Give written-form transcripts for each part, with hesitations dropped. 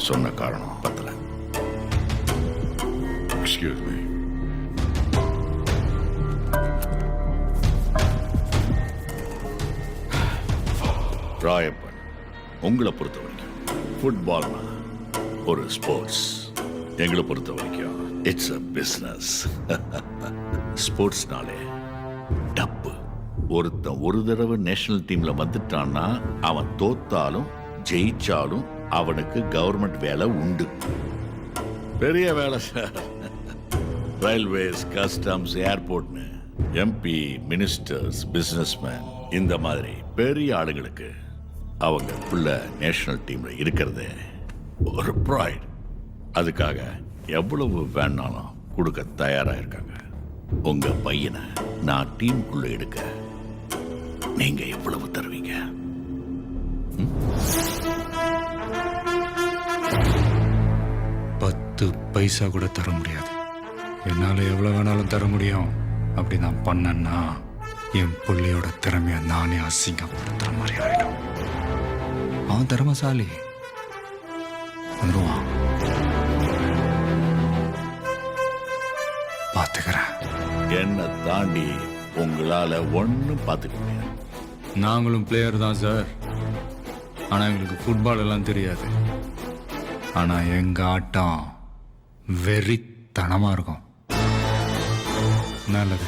சொன்ன காரணம் பத்தல. Excuse me. ராயப்பன், உங்களை பொறுத்த வரைக்கும் ஃபுட்பால்னா ஒரு ஸ்போர்ட்ஸ், எங்களை பொறுத்த வரைக்கும் இட்ஸ் அ பிஸ்னஸ். ஸ்போர்ட்ஸ்னாலே டப்பு. ஒருத்தன் ஒரு தடவை நேஷனல் டீம்ல வந்துட்டான்னா அவன் தோத்தாலும் ஜெயிச்சாலும் அவனுக்கு கவர்மெண்ட் வேலை உண்டு. பெரிய வேலை சார். ரயில்வேஸ், கஸ்டம்ஸ், ஏர்போர்ட்னு எம்பி, மினிஸ்டர்ஸ், பிசினஸ்மேன், இந்த மாதிரி பெரிய ஆளுங்களுக்கு அவங்க உள்ள நேஷனல் டீம்ல இருக்கிறது ஒரு ப்ரைட். அதுக்காக எவ்வளவு வேணாலும் கொடுக்க தயாரா இருக்காங்க. உங்க பையனை நான் டீமுக்குள்ள எடுக்க நீங்க எவ்வளவு தருவீங்க? 10 பைசா கூட தர முடியாது. என்னால எவ்வளவு வேணாலும் தர முடியும். அப்படி நான் பண்ணேன்னா என் பிள்ளையோட திறமைய நானே அசிங்கப்படுத்துற மாதிரி ஆயிடும். அவன் திறமசாலி, வந்துருவான், பாத்துக்கிறேன். என்னை தாண்டி உங்களால ஒன்னும் பார்த்துக்க முடியாது. நாங்களும் பிளேயர் தான் சார். ஆனா எங்களுக்கு ஃபுட்பால் எல்லாம் தெரியாது. ஆனா எங்க ஆட்டம் வெறித்தனமா இருக்கும். நல்லது.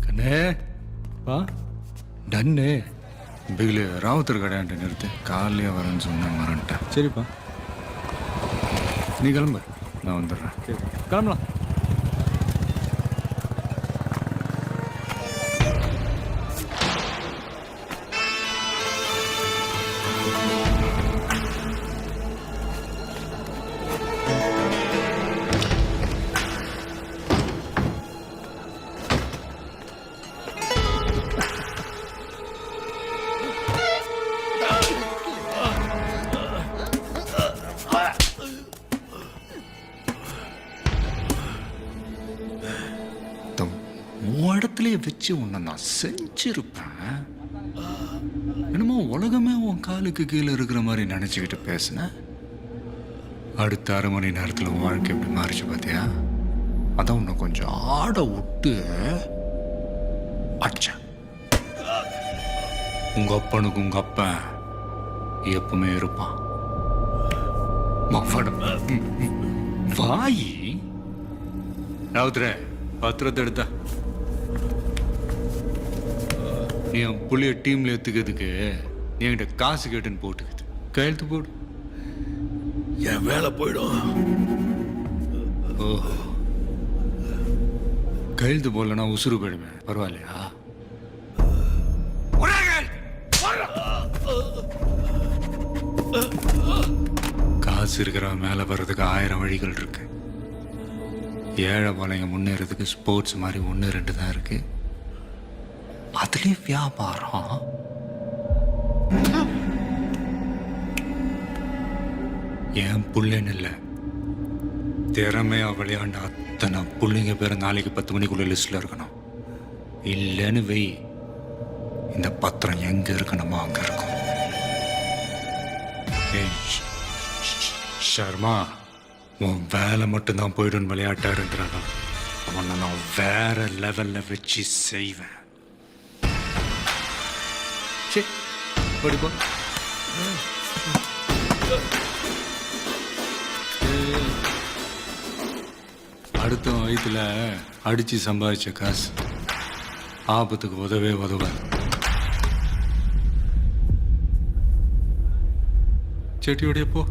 கண்ணே வா. டன்னு பிகிலு ராவுத்தர் கடையாண்ட நிறுத்து. காலையே வரேன்னு சொன்னேன், மறந்துட்டேன். சரிப்பா, நீ கிளம்பு, நான் வந்துடுறேன். கிளம்பலாம். இடத்துலயே வச்சு உன்னை நான் செஞ்சிருப்பேன். என்னமோ உலகமே உன் காலுக்கு கீழே இருக்கிற மாதிரி நினைச்சுக்கிட்டு பேசின. அடுத்த 1/2 மணி நேரத்தில் உன் வாழ்க்கை எப்படி மாறிச்சு பார்த்தியா? அதான் உன்னை கொஞ்சம் ஆட விட்டு அடிச்சேன். உங்க அப்பனுக்கு உங்க அப்பன் எப்பவுமே இருப்பான். வாயி ராவுத்ரே, பத்திரத்தை எடுத்தா நீ என் புள்ளிய டீம்ல எடுத்துக்கிறதுக்கு நீ என்கிட்ட காசு கேட்டுன்னு போட்டுக்குது. கையெழுத்து போடு, என் வேலை போயிடும். ஓஹோ, கையெழுத்து போடலன்னா உசுறு போயிடுவேன். பரவாயில்லையா? காசு இருக்கிறவன் மேல வர்றதுக்கு 1000 வழிகள் இருக்கு. ஏழை பாளைங்க முன்னேறதுக்கு ஸ்போர்ட்ஸ் மாதிரி 1 2 தான் இருக்கு. அதுலயே வியாபாரம். என் புள்ளன்னு இல்லை, திறமையா விளையாண்ட அத்தனை புள்ளைங்க பேரை நாளைக்கு 10 மணிக்குள்ள லிஸ்ட்ல இருக்கணும். இல்லைன்னு வெய், இந்த பத்திரம் எங்க இருக்கணுமோ அங்க இருக்கும். ஷர்மா, உன் வேலை மட்டும்தான் போயிடும் விளையாட்டா இருந்தாலும் அவனை நான் வேற லெவல்ல வச்சு செய்வேன். படிப்பா. அடுத்த வயதுல அடிச்சு சம்பாதிச்ச காசு ஆபத்துக்கு உதவாது. செட்டியோடைய போ.